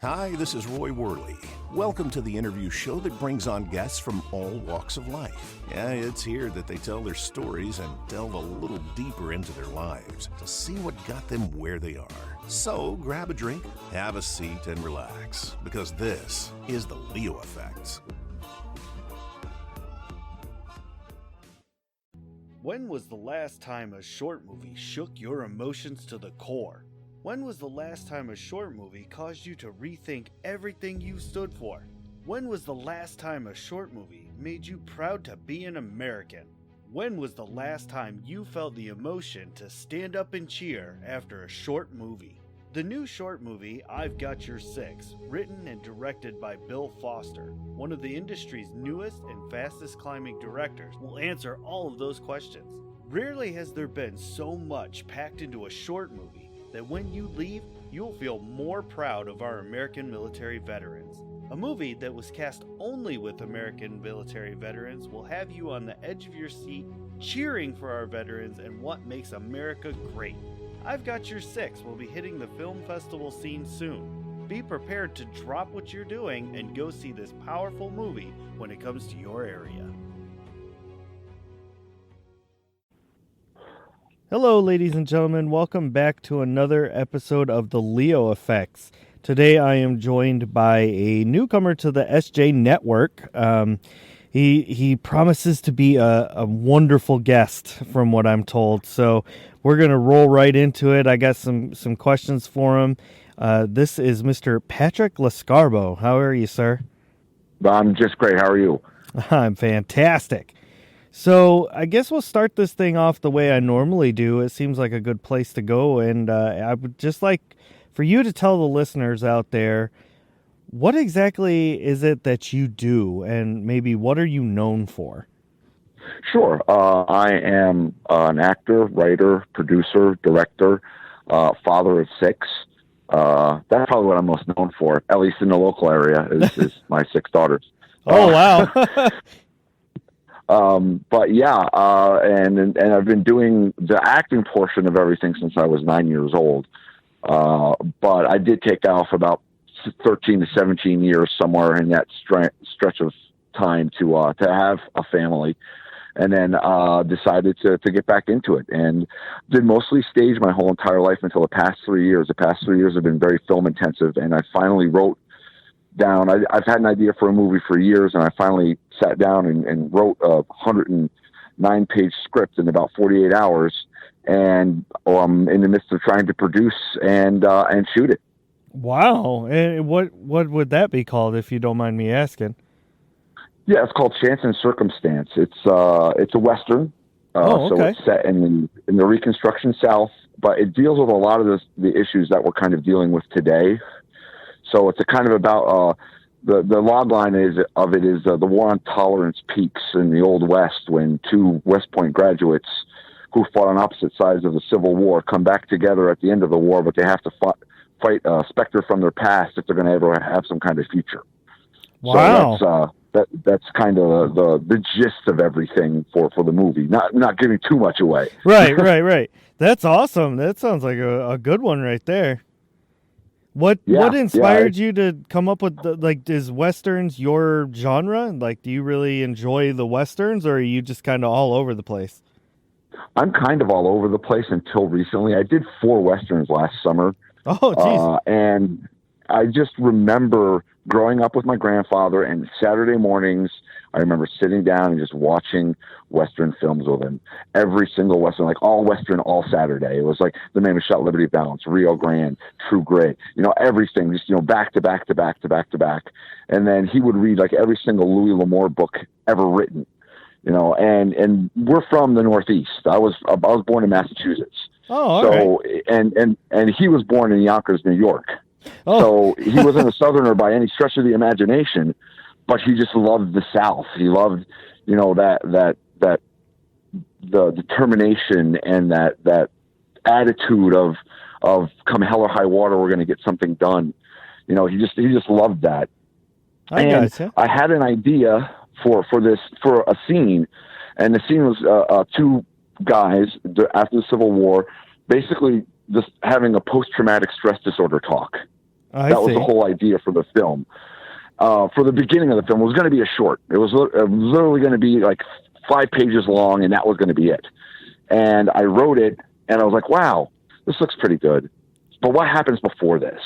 Hi, this is Roy Worley. Welcome to the interview show that brings on guests from all walks of life. Yeah, it's here that they tell their stories and delve a little deeper into their lives to see what got them where they are. So grab a drink, have a seat, and relax, because this is the Leo Effect. When was the last time a short movie shook your emotions to the core? When was the last time a short movie caused you to rethink everything you stood for? When was the last time a short movie made you proud to be an American? When was the last time you felt the emotion to stand up and cheer after a short movie? The new short movie, I've Got Your Six, written and directed by Bill Foster, one of the industry's newest and fastest climbing directors, will answer all of those questions. Rarely has there been so much packed into a short movie that when you leave, you'll feel more proud of our American military veterans. A movie that was cast only with American military veterans will have you on the edge of your seat, cheering for our veterans and what makes America great. I've Got Your Six will be hitting the film festival scene soon. Be prepared to drop what you're doing and go see this powerful movie when it comes to your area. Hello, ladies and gentlemen. Welcome back to another episode of the Leo Effects. Today I am joined by a newcomer to the SJ Network. He promises to be a wonderful guest from what I'm told. So we're going to roll right into it. I got some questions for him. This is Mr. Patrick Lescarbeau. How are you, sir? I'm just great. How are you? I'm fantastic. So I guess we'll start this thing off the way I normally do. It seems like a good place to go. And I would just like for you to tell the listeners out there, what exactly is it that you do, and maybe what are you known for? Sure. I am an actor, writer, producer, director, father of six. That's probably what I'm most known for, at least in the local area, is my six daughters. Oh, wow. But yeah, and I've been doing the acting portion of everything since I was 9 years old. But I did take off about 13 to 17 years somewhere in that stretch of time to have a family, and then decided to get back into it, and did mostly stage my whole entire life until the past 3 years. The past 3 years have been very film intensive, and I finally wrote down. I've had an idea for a movie for years, and I finally sat down and wrote a 109-page script in about 48 hours, and I'm in the midst of trying to produce and shoot it. Wow. And what would that be called, if you don't mind me asking? Yeah, it's called Chance and Circumstance. It's a Western. Okay. So it's set in the Reconstruction South, but it deals with a lot of the issues that we're kind of dealing with today. So it's a kind of about the log line is the war on tolerance peaks in the Old West, when two West Point graduates who fought on opposite sides of the Civil War come back together at the end of the war, but they have to fight a specter from their past if they're going to ever have some kind of future. Wow. So that's kind of the gist of everything for the movie. Not giving too much away. Right. That's awesome. That sounds like a good one right there. What inspired you to come up with is Westerns your genre? Like, do you really enjoy the Westerns, or are you just kind of all over the place? I'm kind of all over the place until recently. I did 4 Westerns last summer. Oh, geez. And I just remember growing up with my grandfather, and Saturday mornings, I remember sitting down and just watching Western films with him. Every single Western, like all Western, all Saturday. It was like The Man Who Shot Liberty Balance, Rio Grande, True Grit, everything, just, back to back to back to back to back. And then he would read like every single Louis L'Amour book ever written, and we're from the Northeast. I was born in Massachusetts. Oh, all so, right. And he was born in Yonkers, New York. Oh. So he wasn't a Southerner by any stretch of the imagination, but he just loved the South. He loved, that the determination and that attitude of come hell or high water, we're going to get something done. He just loved that. Gotcha. I had an idea for a scene, and the scene was 2 guys after the Civil War, basically just having a post-traumatic stress disorder talk. I That was the see. whole idea for the film. For the beginning of the film, it was going to be a short. It was literally going to be like 5 pages long, and that was going to be it. And I wrote it, and I was like, wow, this looks pretty good. But what happens before this?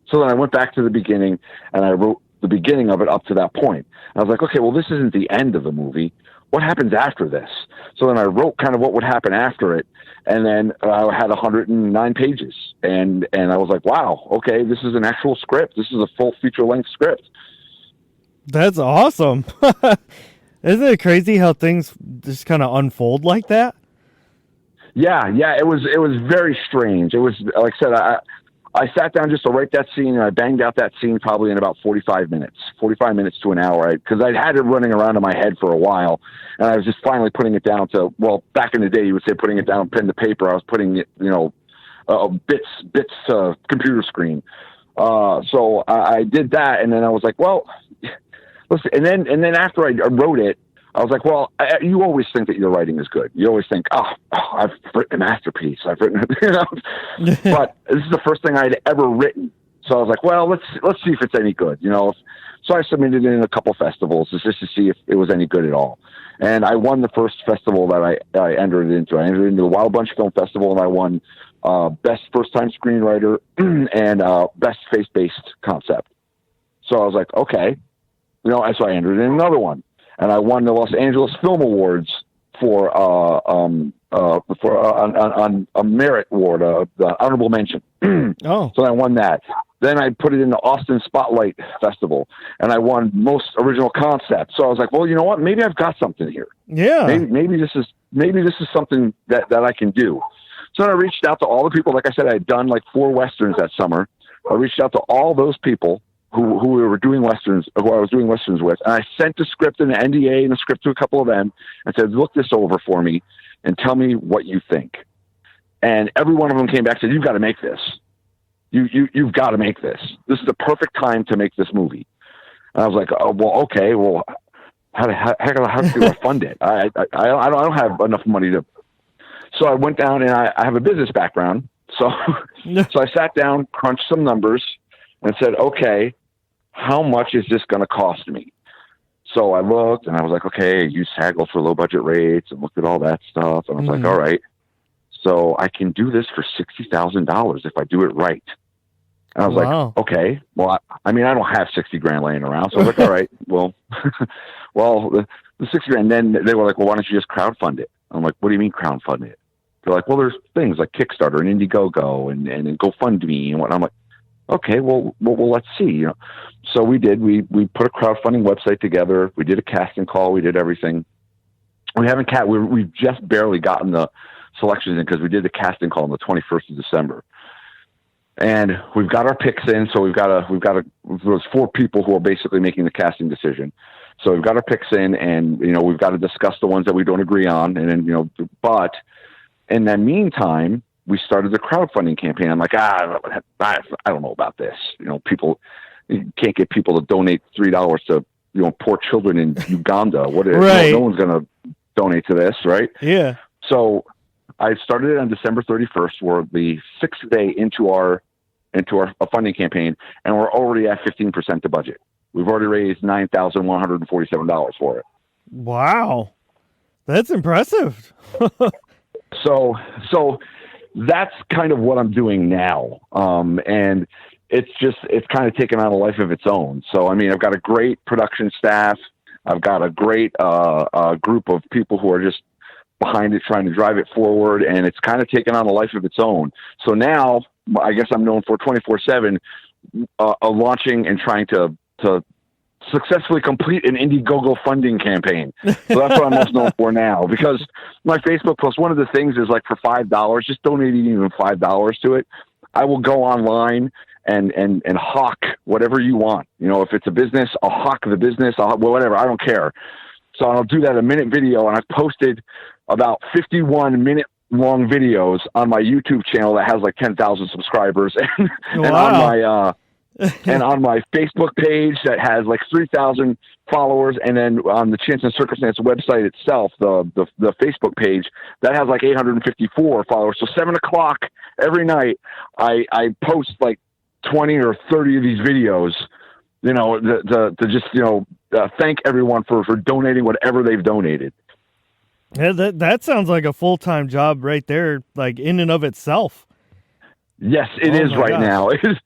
So then I went back to the beginning, and I wrote the beginning of it up to that point. And I was like, okay, well, this isn't the end of the movie. What happens after this? So then I wrote kind of what would happen after it, and then I had 109 pages. And I was like, wow, okay, this is an actual script. This is a full feature-length script. That's awesome. Isn't it crazy how things just kind of unfold like that? Yeah, it was very strange. It was, like I said, I sat down just to write that scene, and I banged out that scene probably in about 45 minutes to an hour, because I'd had it running around in my head for a while, and I was just finally putting it down to, well, back in the day, you would say putting it down pen to paper. I was putting it, bits to computer screen. So I did that, and then I was like, well, listen, and then after I wrote it, I was like, well, you always think that your writing is good. You always think, oh, I've written a masterpiece. I've written, but this is the first thing I'd ever written. So I was like, well, let's see if it's any good, So I submitted it in a couple festivals just to see if it was any good at all. And I won the first festival that I entered into. I entered into the Wild Bunch Film Festival, and I won Best First-Time Screenwriter and Best Face-Based Concept. So I was like, okay. So I entered in another one. And I won the Los Angeles Film Awards for on a merit award, the honorable mention. Oh, So I won that. Then I put it in the Austin Spotlight Festival, and I won most original concept. So I was like, well, you know what? Maybe I've got something here. yeah. Maybe this is something that I can do. So then I reached out to all the people. Like I said, I had done like 4 Westerns that summer. I reached out to all those people who we were doing Westerns, who I was doing Westerns with. And I sent the script and the NDA and the script to a couple of them and said, look this over for me and tell me what you think. And every one of them came back and said, you've got to make this. You've got to make this. This is the perfect time to make this movie. And I was like, oh, well, okay, well, how do I fund it? I don't have enough money to. So I went down, and I have a business background. So I sat down, crunched some numbers, and said, okay, how much is this going to cost me? So I looked, and I was like, okay, use haggle for low budget rates, and looked at all that stuff. And I was like, all right, so I can do this for $60,000 if I do it right. And I was like, okay, well, I don't have 60 grand laying around. So I was like, all right, well, the 60 grand. And then they were like, well, why don't you just crowdfund it? I'm like, what do you mean crowdfund it? They're like, well, there's things like Kickstarter and Indiegogo and GoFundMe and whatnot. I'm like, okay, well, let's see. So we did. We put a crowdfunding website together. We did a casting call. We did everything. We've just barely gotten the selections in because we did the casting call on the 21st of December, and we've got our picks in. So there's 4 people who are basically making the casting decision. So we've got our picks in, and we've got to discuss the ones that we don't agree on, and then but in the meantime, we started the crowdfunding campaign. I'm like, I don't know about this. People, you can't get people to donate $3 to poor children in Uganda. What? Right. No one's going to donate to this, right? Yeah. So I started it on December 31st. We're the 6th day into our funding campaign, and we're already at 15% the budget. We've already raised $9,147 for it. Wow, that's impressive. So that's kind of what I'm doing now. And it's kind of taken on a life of its own. So, I've got a great production staff. I've got a great group of people who are just behind it, trying to drive it forward. And it's kind of taken on a life of its own. So now I guess I'm known for 24/7 launching and trying to successfully complete an Indiegogo funding campaign. So that's what I'm most known for now, because my Facebook post, one of the things is like for $5, just donating even $5 to it, I will go online and hawk whatever you want. If it's a business, I'll hawk the business, whatever, I don't care. So I'll do that a minute video, and I've posted about 51 minute long videos on my YouTube channel that has like 10,000 subscribers, and on my Facebook page that has like 3,000 followers, and then on the Chance and Circumstance website itself, the Facebook page that has like 854 followers. So 7:00 every night, I post like 20 or 30 of these videos, to just, thank everyone for donating whatever they've donated. Yeah, that sounds like a full-time job right there, like in and of itself. Yes, it is right now. It is.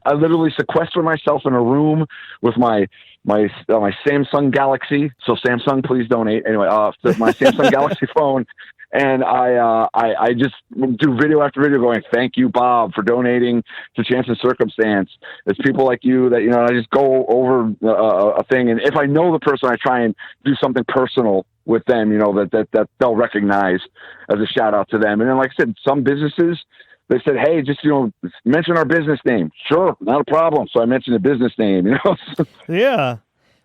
I literally sequester myself in a room with my Samsung Galaxy. So Samsung, please donate. Anyway, my Samsung Galaxy phone, and I just do video after video going, thank you, Bob, for donating to Chance and Circumstance. It's people like you that, I just go over a thing. And if I know the person, I try and do something personal with them, that they'll recognize as a shout out to them. And then, like I said, some businesses, they said, hey, just, mention our business name. Sure, not a problem. So I mentioned the business name, Yeah.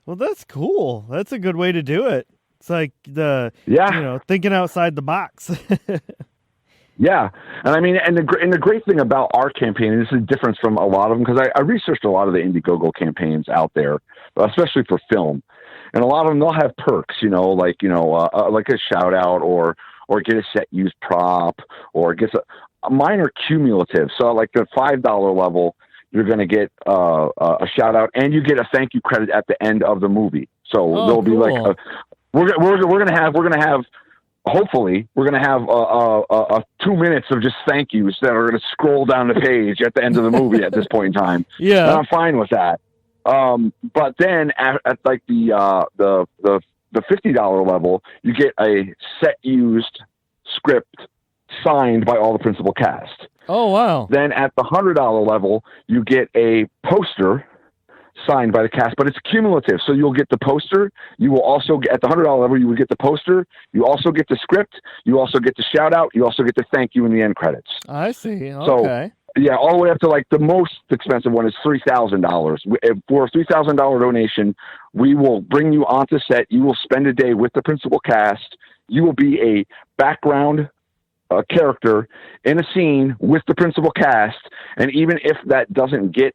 Well, that's cool. That's a good way to do it. It's like thinking outside the box. Yeah. And I mean, and the great thing about our campaign, and this is different from a lot of them, because I researched a lot of the Indiegogo campaigns out there, especially for film. And a lot of them, they'll have perks, like a shout out or get a set used prop or get mine are cumulative. So like the $5 level, you're going to get a shout out and you get a thank you credit at the end of the movie. So there'll be like we're going to have hopefully we're going to have a 2 minutes of just thank yous that are going to scroll down the page at the end of the movie at this point in time. Yeah. And I'm fine with that. But then at like the $50 level, you get a set used script signed by all the principal cast. Oh, wow. Then at the $100 level, you get a poster signed by the cast, but it's cumulative. So you'll get the poster. You will also get, at the $100 level, you will get the poster. You also get the script. You also get the shout out. You also get the thank you in the end credits. I see. Okay. So, yeah, all the way up to like the most expensive one is $3,000. For a $3,000 donation, we will bring you onto set. You will spend a day with the principal cast. You will be a background character in a scene with the principal cast. And even if that doesn't get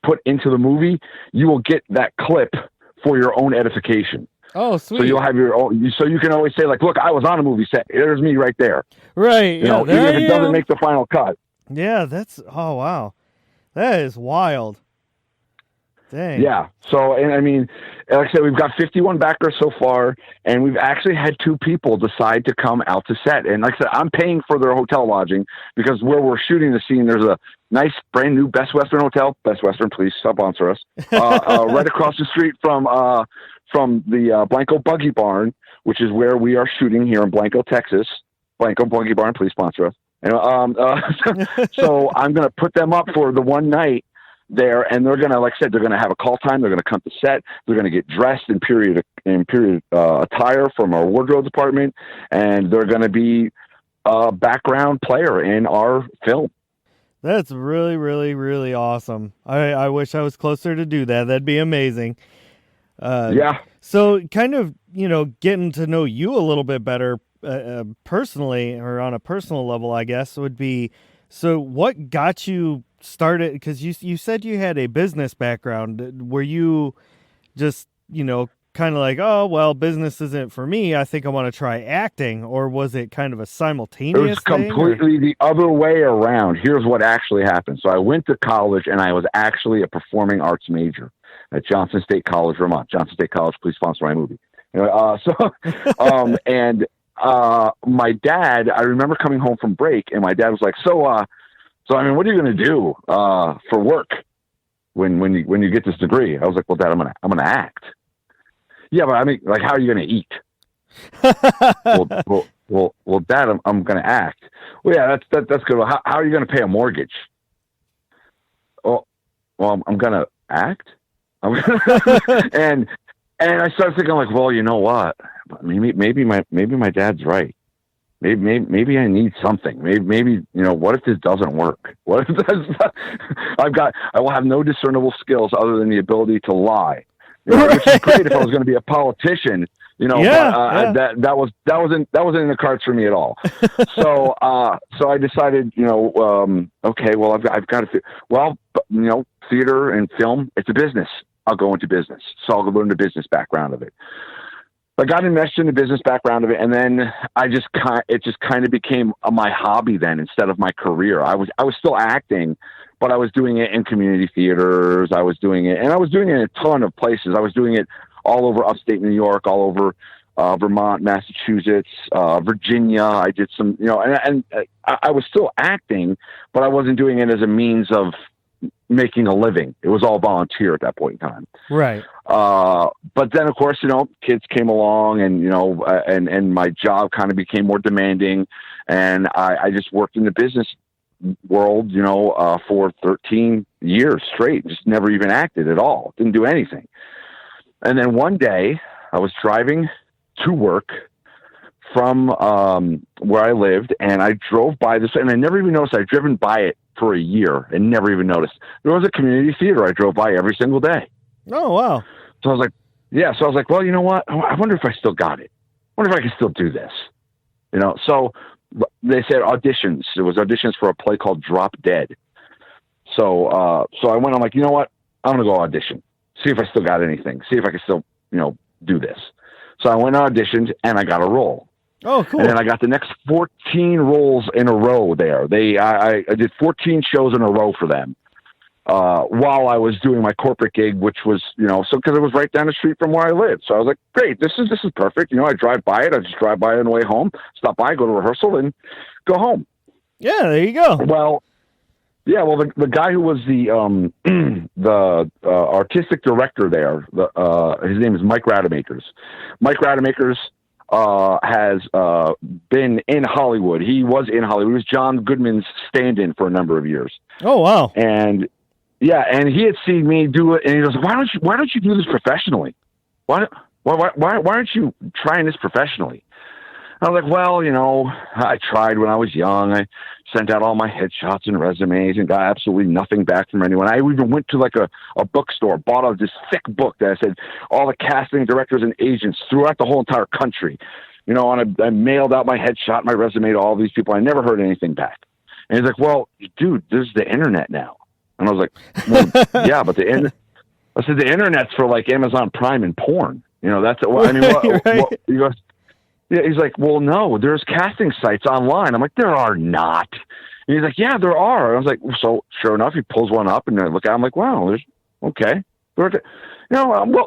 put into the movie, you will get that clip for your own edification. Oh, sweet. So you'll have your own, so you can always say like, look, I was on a movie set. There's me right there. Right. Even if it doesn't make the final cut. Yeah, oh, wow. That is wild. Dang. Yeah. So, and I mean, like I said, we've got 51 backers so far, and we've actually had 2 people decide to come out to set. And like I said, I'm paying for their hotel lodging because where we're shooting the scene, there's a nice brand new Best Western hotel. Best Western, please sponsor us. Right across the street from the Blanco Buggy Barn, which is where we are shooting here in Blanco, Texas. Blanco Buggy Barn, please sponsor us. And, so I'm going to put them up for the one night there, and they're going to, like I said, they're going to have a call time. They're going to come to set. They're going to get dressed in period attire from our wardrobe department, and they're going to be a background player in our film. That's really, really, really awesome. I wish I was closer to do that. That'd be amazing. Yeah. So kind of, getting to know you a little bit better personally, or on a personal level, I guess, would be, so what got you started? Because you said you had a business background. Were you just, kind of like, oh, well, business isn't for me, I think I want to try acting? Or was it kind of a simultaneous It was completely the other way around. Here's what actually happened. So I went to college, and I was actually a performing arts major at Johnson State College, Vermont. Johnson State College, please sponsor my movie. And my dad, I remember coming home from break, and my dad was like, so I mean, what are you going to do for work when you get this degree? I was like, well, Dad, I'm gonna act. Yeah, but I mean, like, how are you going to eat? well, Dad, I'm going to act. Well, yeah, that's good. Well, how are you going to pay a mortgage? Well, I'm going to act. And I started thinking, like, well, you know what? Maybe my dad's right. Maybe I need something. Maybe what if this doesn't work? What if I will have no discernible skills other than the ability to lie. Which is great if I was going to be a politician, Yeah, but that wasn't in the cards for me at all. So I decided, okay, well, I've got to, theater and film, it's a business. I'll go into business. So I'll learn the business background of it. I got enmeshed in the business background of it, and then it just kind of became my hobby then instead of my career. I was still acting, but I was doing it in community theaters. I was doing it in a ton of places. I was doing it all over upstate New York, all over Vermont, Massachusetts, Virginia. I did some, and I was still acting, but I wasn't doing it as a means of making a living. It was all volunteer at that point in time. Right. But then of course, kids came along and, and my job kind of became more demanding, and I just worked in the business world, for 13 years straight, just never even acted at all. Didn't do anything. And then one day I was driving to work from where I lived, and I drove by this, and I never even noticed. I'd driven by it for a year and never even noticed. There was a community theater I drove by every single day. Oh, wow. So I was like, well, you know what? I wonder if I still got it. I wonder if I can still do this. So they said auditions. There was auditions for a play called Drop Dead. So I went, I'm like, you know what? I'm going to go audition. See if I still got anything. See if I can still, do this. So I went and auditioned, and I got a role. Oh, cool. And then I got the next 14 roles in a row there. I did 14 shows in a row for them while I was doing my corporate gig, which was, because it was right down the street from where I lived. So I was like, great, this is perfect. I drive by it. I just drive by on the way home, stop by, go to rehearsal, and go home. Yeah, there you go. Well, yeah, well, the guy who was the artistic director there, his name is Mike Rademakers. Mike Rademakers has been in Hollywood. He was in Hollywood. He was John Goodman's stand-in for a number of years. Oh, wow. And yeah, and he had seen me do it, and he goes, "Why don't you do this professionally? Why aren't you trying this professionally?" I was like, well, I tried when I was young. I sent out all my headshots and resumes and got absolutely nothing back from anyone. I even went to like a bookstore, bought this thick book that said all the casting directors and agents throughout the whole entire country. And I mailed out my headshot, my resume to all these people. I never heard anything back. And he's like, well, dude, there's the internet now. And I was like, well, yeah, but I said, the internet's for like Amazon Prime and porn. That's, Right. He goes, yeah, he's like, well, no, there's casting sites online. I'm like, there are not. And he's like, yeah, there are. And I was like, so sure enough, he pulls one up and I look at it. I'm like, wow, there's okay. Well,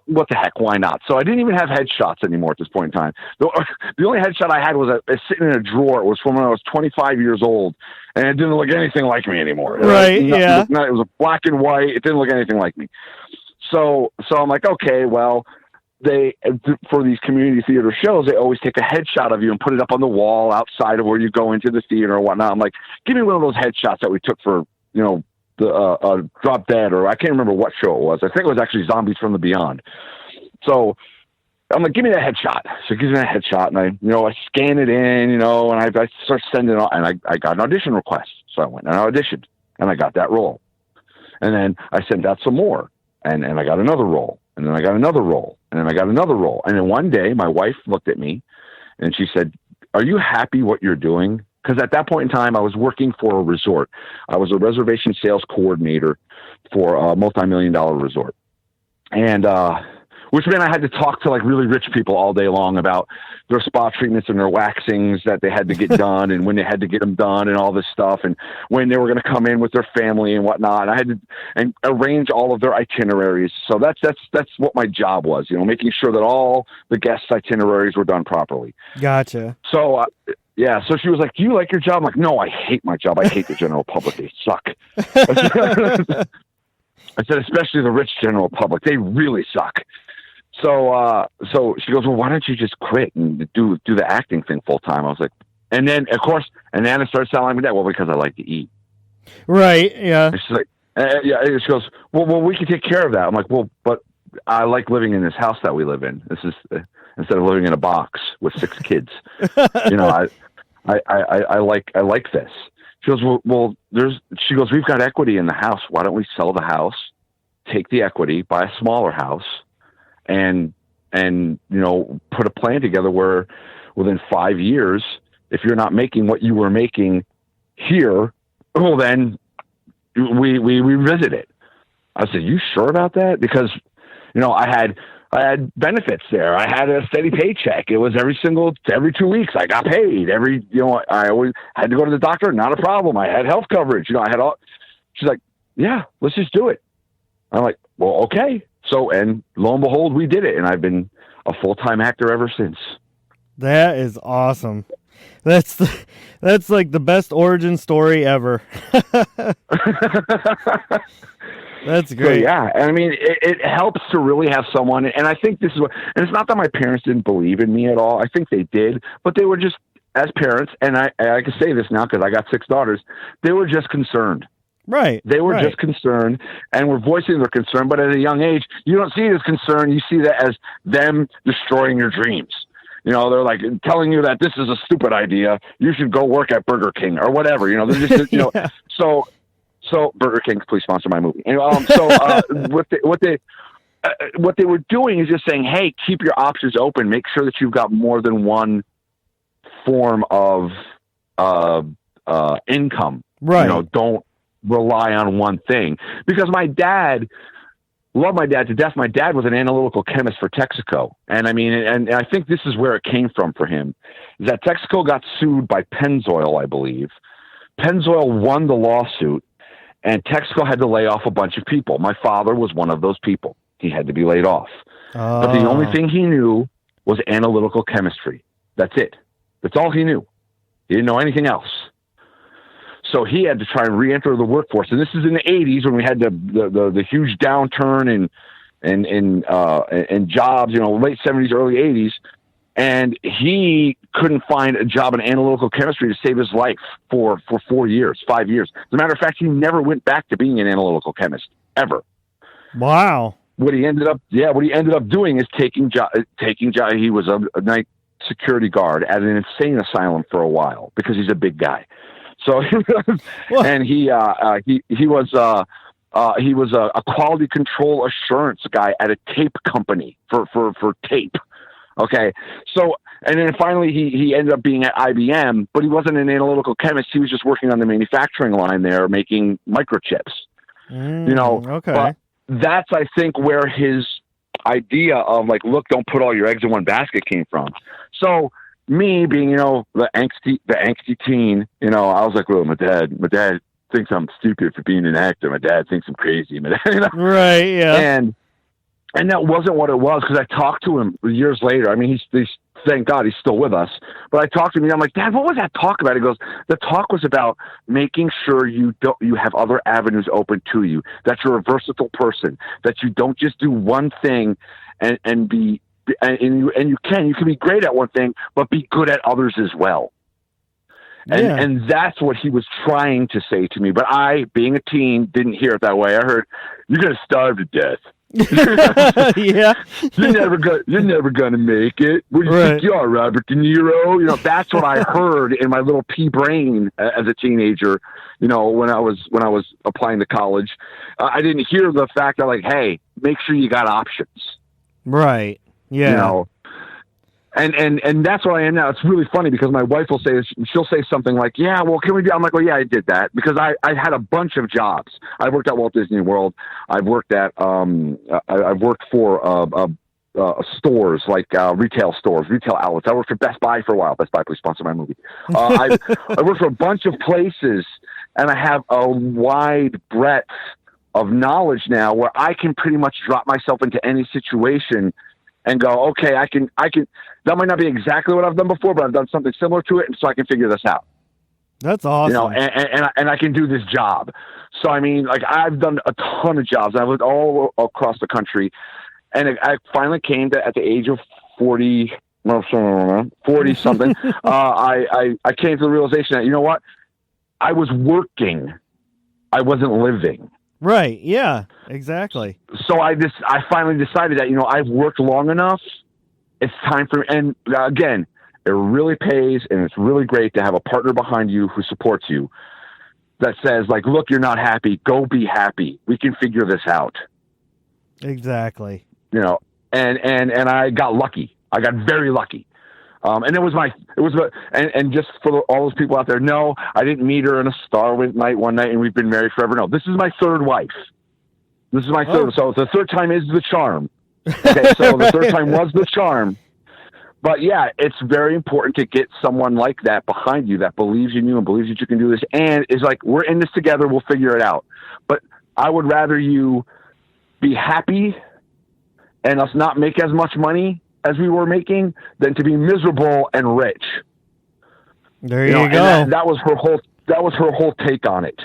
what the heck? Why not? So I didn't even have headshots anymore at this point in time. The only headshot I had was sitting in a drawer. It was from when I was 25 years old, and it didn't look anything like me anymore. Right? Yeah. It was a black and white. It didn't look anything like me. So I'm like, okay, well, for these community theater shows, they always take a headshot of you and put it up on the wall outside of where you go into the theater or whatnot. I'm like, give me one of those headshots that we took for, the Drop Dead, or I can't remember what show it was. I think it was actually Zombies from the Beyond. So I'm like, give me that headshot. So he gives me that headshot, and I scan it in, and I start sending it on, and I got an audition request. So I went and I auditioned, and I got that role. And then I sent out some more, and I got another role. And then I got another role, and then I got another role. And then one day my wife looked at me and she said, are you happy what you're doing? Because at that point in time, I was working for a resort. I was a reservation sales coordinator for a multi-million-dollar resort. And, which meant I had to talk to like really rich people all day long about their spa treatments and their waxings that they had to get done and when they had to get them done and all this stuff and when they were going to come in with their family and whatnot. And I had to arrange all of their itineraries. So that's what my job was, making sure that all the guests' itineraries were done properly. Gotcha. So, yeah. So she was like, do you like your job? I'm like, no, I hate my job. I hate the general public. They suck. I said, especially the rich general public. They really suck. So she goes, well, why don't you just quit and do the acting thing full time? I was like, and then of course, and Anna starts telling me that, well, because I like to eat. Right. Yeah. And she's like, yeah. And she goes, well, we can take care of that. I'm like, well, but I like living in this house that we live in. This is instead of living in a box with 6 kids. I like this. She goes, well, she goes, we've got equity in the house. Why don't we sell the house, take the equity, buy a smaller house, and put a plan together where within 5 years, if you're not making what you were making here, well, then we revisit it. I said, you sure about that? Because, I had benefits there. I had a steady paycheck. It was every 2 weeks I got paid. I always had to go to the doctor. Not a problem. I had health coverage. I had all. She's like, yeah, let's just do it. I'm like, well, okay. So, and lo and behold, we did it. And I've been a full-time actor ever since. That is awesome. That's like the best origin story ever. That's So, great. yeah, and I mean, it helps to really have someone, and I think this is what, and it's not that my parents didn't believe in me at all. I think they did, but they were just, as parents, and I can say this now because I got 6 daughters, they were just concerned. Right. They were right. just concerned and were voicing their concern, but at a young age, you don't see it as concern. You see that as them destroying your dreams. You know, they're like telling you that this is a stupid idea. You should go work at Burger King or whatever. You know, they're just, you know, Yeah. So Burger King, please sponsor my movie. And, what they were doing is just saying, hey, keep your options open. Make sure that you've got more than one form of income. Right. You know, don't rely on one thing. Because my dad, loved my dad to death. My dad was an analytical chemist for Texaco. And I mean, and I think this is where it came from for him, is that Texaco got sued by Pennzoil, I believe. Pennzoil won the lawsuit, and Texaco had to lay off a bunch of people. My father was one of those people. He had to be laid off. But the only thing he knew was analytical chemistry. That's it. That's all he knew. He didn't know anything else. So he had to try and re-enter the workforce. And this is in the 80s when we had the huge downturn in jobs, you know, late 70s, early 80s. And he couldn't find a job in analytical chemistry to save his life for 4 years, 5 years. As a matter of fact, he never went back to being an analytical chemist, ever. Wow. What he ended up doing is taking job. He was a night security guard at an insane asylum for a while because he's a big guy. So, and he was a quality control assurance guy at a tape company for tape. Okay. So, and then finally he ended up being at IBM, but he wasn't an analytical chemist. He was just working on the manufacturing line there, making microchips, you know. Okay. But that's, I think, where his idea of like, look, don't put all your eggs in one basket came from. So me being, you know, the angsty teen, you know, I was like, well, my dad thinks I'm stupid for being an actor. My dad thinks I'm crazy. My dad, you know? Right. Yeah. And that wasn't what it was, because I talked to him years later. I mean, he's thank God he's still with us. But I talked to him, and I'm like, Dad, what was that talk about? He goes, the talk was about making sure you have other avenues open to you, that you're a versatile person, that you don't just do one thing and you can be great at one thing, but be good at others as well. And that's what he was trying to say to me. But I, being a teen, didn't hear it that way. I heard, you're going to starve to death. Yeah. You're never gonna make it. What do you think you are, Robert De Niro? You know, that's what I heard in my little pea brain as a teenager. You know, when I was applying to college, I didn't hear the fact that, like, hey, make sure you got options. Right. Yeah. You know, and that's what I am now. It's really funny because my wife will say, she'll say something like, yeah, well, can we do? I'm like, well, yeah, I did that because I had a bunch of jobs. I worked at Walt Disney World. I've worked at, I've worked for, stores like retail stores, retail outlets. I worked for Best Buy for a while. Best Buy, please sponsor my movie. I worked for a bunch of places, and I have a wide breadth of knowledge now where I can pretty much drop myself into any situation and go, okay, I can. That might not be exactly what I've done before, but I've done something similar to it, and so I can figure this out. That's awesome. You know, and I can do this job. So I mean, like, I've done a ton of jobs. I've lived all across the country, and I finally came to, at the age of 40 something. I came to the realization that, you know what, I was working, I wasn't living. Right. Yeah, exactly. So I finally decided that, you know, I've worked long enough. It's time for, and again, it really pays, and it's really great to have a partner behind you who supports you, that says, like, look, you're not happy. Go be happy. We can figure this out. Exactly. You know, and I got lucky. I got very lucky. And and just for all those people out there, no, I didn't meet her in a Starwood night one night and we've been married forever. No, this is my third wife. This is my third. So the third time is the charm. Okay. So the third time was the charm. But yeah, it's very important to get someone like that behind you that believes in you and believes that you can do this. And is like, we're in this together. We'll figure it out. But I would rather you be happy and us not make as much money as we were making than to be miserable and rich. There you go. And that was her whole take on it.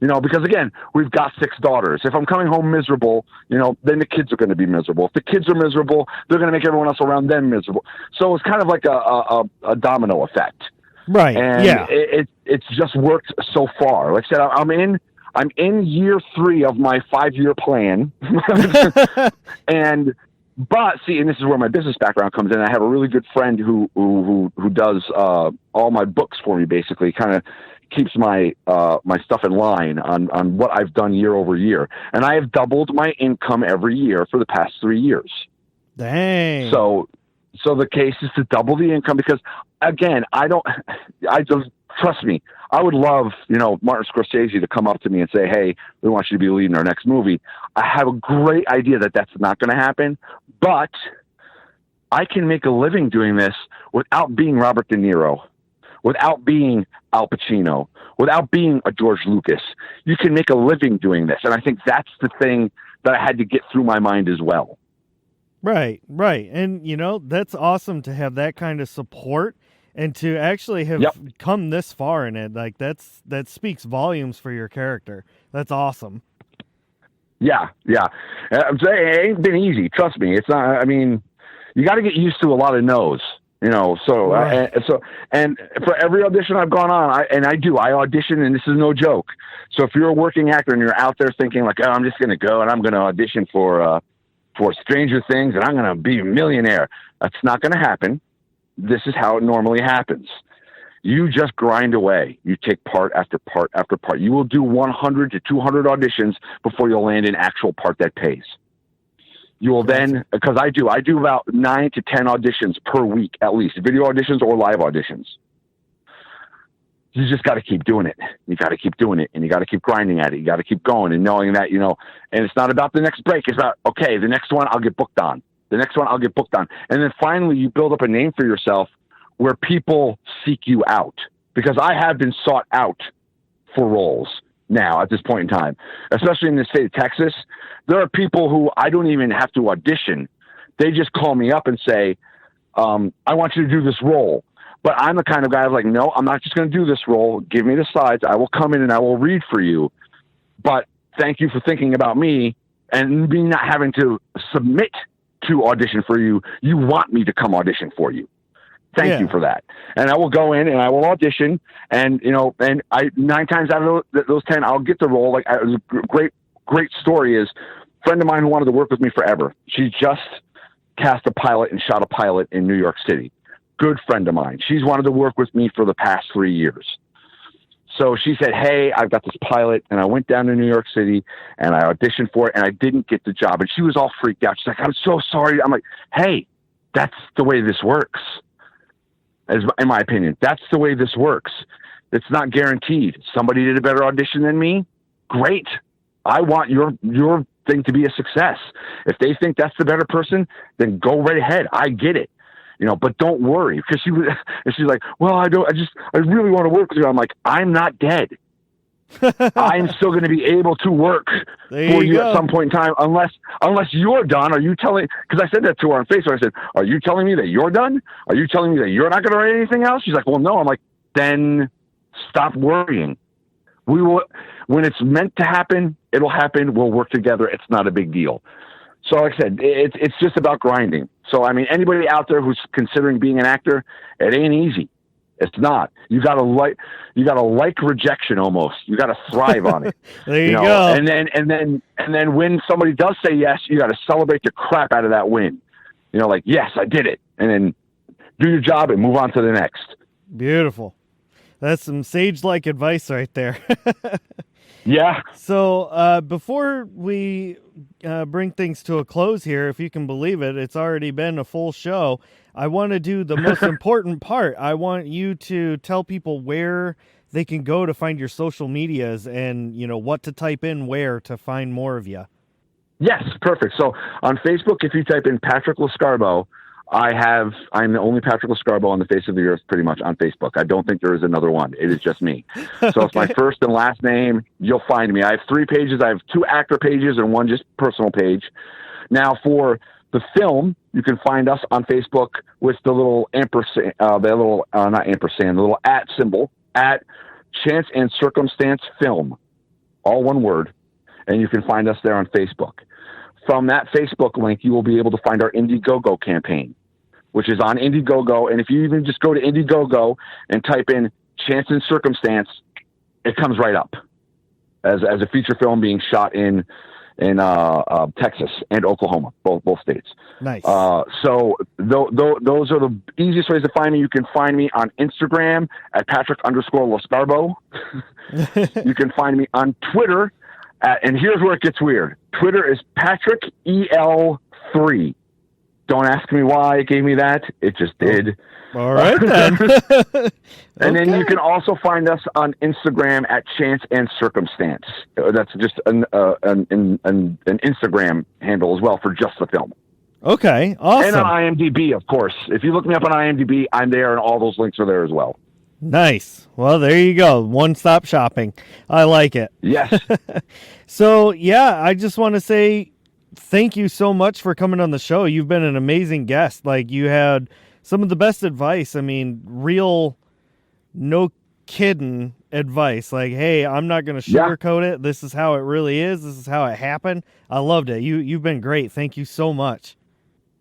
Because again, we've got 6 daughters. If I'm coming home miserable, then the kids are going to be miserable. If the kids are miserable, they're going to make everyone else around them miserable. So it's kind of like a domino effect. Right. And yeah. It's just worked so far. Like I said, I'm in year 3 of my 5-year plan. But see, and this is where my business background comes in. I have a really good friend who does all my books for me, basically, kind of keeps my stuff in line on what I've done year over year. And I have doubled my income every year for the past 3 years. Dang. So the case is to double the income because, again, I don't trust me. I would love, Martin Scorsese to come up to me and say, hey, we want you to be leading our next movie. I have a great idea that that's not going to happen, but I can make a living doing this without being Robert De Niro, without being Al Pacino, without being a George Lucas. You can make a living doing this. And I think that's the thing that I had to get through my mind as well. Right. And, that's awesome to have that kind of support and to actually have come this far in it. Like that speaks volumes for your character. That's awesome. Yeah. I'm saying it ain't been easy. Trust me. It's not, you got to get used to a lot of no's, so, right. And for every audition I've gone on, I audition, and this is no joke. So if you're a working actor and you're out there thinking like, oh, I'm just going to go and I'm going to audition for Stranger Things and I'm going to be a millionaire. That's not going to happen. This is how it normally happens. You just grind away. You take part after part after part. You will do 100 to 200 auditions before you'll land an actual part that pays. You will then, because I do about 9 to 10 auditions per week, at least, video auditions or live auditions. You just got to keep doing it. You got to keep doing it, and you got to keep grinding at it. You got to keep going and knowing that, and it's not about the next break. It's about, okay, the next one I'll get booked on. The next one I'll get booked on. And then finally you build up a name for yourself where people seek you out, because I have been sought out for roles now at this point in time, especially in the state of Texas. There are people who I don't even have to audition. They just call me up and say, I want you to do this role. But I'm the kind of guy who's like, no, I'm not just going to do this role. Give me the slides. I will come in and I will read for you. But thank you for thinking about me and me not having to submit to audition for you. You want me to come audition for you. Thank you for that. And I will go in and I will audition, and, and 9 times out of those 10, I'll get the role. Like, it was a great story is a friend of mine who wanted to work with me forever. She just cast a pilot and shot a pilot in New York City. Good friend of mine. She's wanted to work with me for the past 3 years. So she said, hey, I've got this pilot, and I went down to New York City and I auditioned for it and I didn't get the job. And she was all freaked out. She's like, I'm so sorry. I'm like, hey, that's the way this works. In my opinion, that's the way this works. It's not guaranteed. Somebody did a better audition than me. Great. I want your thing to be a success. If they think that's the better person, then go right ahead. I get it. But don't worry, because she's like, well, I really want to work with you. I'm like, I'm not dead. I'm still going to be able to work for you at some point in time, unless you're done. Are you telling, because I said that to her on Facebook. I said, are you telling me that you're done? Are you telling me that you're not going to write anything else? She's like, well, no. I'm like, then stop worrying. We will, when it's meant to happen, it'll happen. We'll work together. It's not a big deal. So like I said, it's just about grinding. So, anybody out there who's considering being an actor, it ain't easy. It's not. You gotta like rejection almost. You gotta thrive on it. There you go. And then when somebody does say yes, you gotta celebrate the crap out of that win. Like, yes, I did it. And then do your job and move on to the next. Beautiful. That's some sage-like advice right there. Yeah. So before we bring things to a close here, if you can believe it, it's already been a full show. I want to do the most important part. I want you to tell people where they can go to find your social medias and, what to type in where to find more of you. Yes, perfect. So on Facebook, if you type in Patrick Lescarbeau, I'm the only Patrick Lescarbeau on the face of the earth, pretty much, on Facebook. I don't think there is another one. It is just me. So It's my first and last name. You'll find me. I have 3 pages. I have 2 actor pages and 1 just personal page. Now, for the film, you can find us on Facebook with the little ampersand, not ampersand, the little at symbol, at Chance and Circumstance Film, all one word. And you can find us there on Facebook. From that Facebook link, you will be able to find our Indiegogo campaign, which is on Indiegogo. And if you even just go to Indiegogo and type in Chance and Circumstance, it comes right up as a feature film being shot in Texas and Oklahoma, both states. Nice. So those are the easiest ways to find me. You can find me on Instagram at Patrick_Lescarbeau. You can find me on Twitter and here's where it gets weird. Twitter is Patrick EL3. Don't ask me why it gave me that. It just did. All right, then. And then you can also find us on Instagram at Chance and Circumstance. That's just an Instagram handle as well for just the film. Okay, awesome. And on IMDb, of course. If you look me up on IMDb, I'm there, and all those links are there as well. Nice. Well, there you go. One-stop shopping. I like it. Yes. So, yeah, I just want to say thank you so much for coming on the show. You've been an amazing guest. Like, you had some of the best advice. I mean, real, no kidding advice. Like, hey, I'm not going to sugarcoat it. This is how it really is. This is how it happened. I loved it. You've been great. Thank you so much.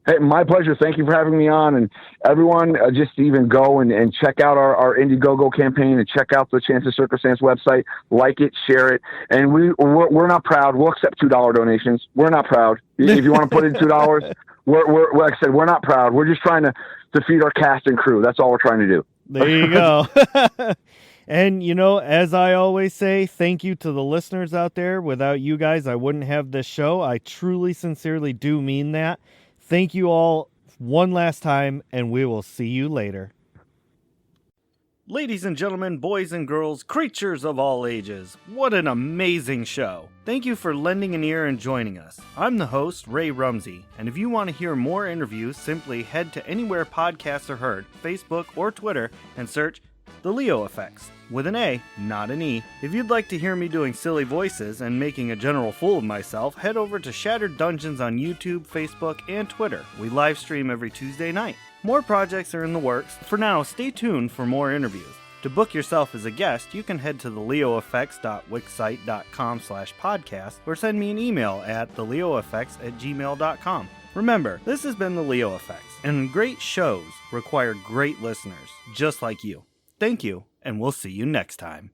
Hey, my pleasure. Thank you for having me on. And everyone, just even go and check out our Indiegogo campaign and check out the Chance and Circumstance website. Like it, share it. And we're not proud. We'll accept $2 donations. We're not proud. If you want to put in $2, we're like I said, we're not proud. We're just trying to feed our cast and crew. That's all we're trying to do. There you go. And, you know, as I always say, thank you to the listeners out there. Without you guys, I wouldn't have this show. I truly, sincerely do mean that. Thank you all one last time, and we will see you later. Ladies and gentlemen, boys and girls, creatures of all ages, what an amazing show. Thank you for lending an ear and joining us. I'm the host, Ray Rumsey, and if you want to hear more interviews, simply head to anywhere podcasts are heard, Facebook or Twitter, and search The Leo Effects, with an A, not an E. If you'd like to hear me doing silly voices and making a general fool of myself, head over to Shattered Dungeons on YouTube, Facebook, and Twitter. We live stream every Tuesday night. More projects are in the works. For now, stay tuned for more interviews. To book yourself as a guest, you can head to theleoeffects.wixsite.com/podcast or send me an email at theleoeffects@gmail.com. Remember, this has been The Leo Effects, and great shows require great listeners, just like you. Thank you, and we'll see you next time.